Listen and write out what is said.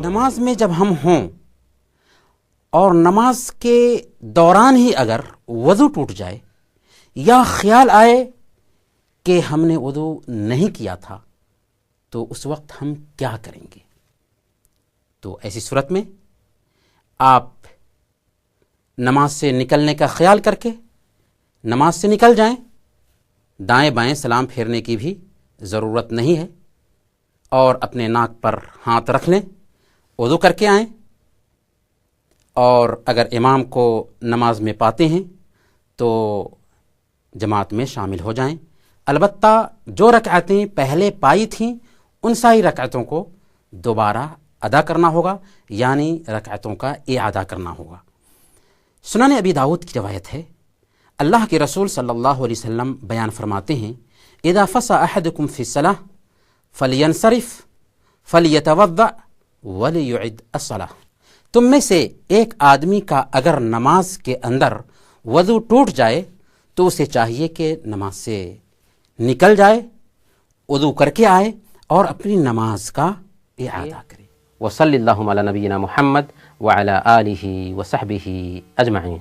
نماز میں جب ہم ہوں اور نماز کے دوران ہی اگر وضو ٹوٹ جائے یا خیال آئے کہ ہم نے وضو نہیں کیا تھا تو اس وقت ہم کیا کریں گے؟ تو ایسی صورت میں آپ نماز سے نکلنے کا خیال کر کے نماز سے نکل جائیں، دائیں بائیں سلام پھیرنے کی بھی ضرورت نہیں ہے، اور اپنے ناک پر ہاتھ رکھ لیں، وضو کر کے آئیں، اور اگر امام کو نماز میں پاتے ہیں تو جماعت میں شامل ہو جائیں۔ البتہ جو رکعتیں پہلے پائی تھیں ان ساری رکعتوں کو دوبارہ ادا کرنا ہوگا، یعنی رکعتوں کا اعادہ کرنا ہوگا۔ سنن ابی داؤد کی روایت ہے، اللہ کے رسول صلی اللہ علیہ وسلم بیان فرماتے ہیں، اذا فصى احدكم في الصلاة فلينصرف فليتوضأ وليعد الصلاة۔ تم میں سے ایک آدمی کا اگر نماز کے اندر وضو ٹوٹ جائے تو اسے چاہیے کہ نماز سے نکل جائے، وضو کر کے آئے اور اپنی نماز کا اعادہ کرے۔ وصلی اللہ علی نبینا محمد وعلی آلہ وصحبہ اجمعین۔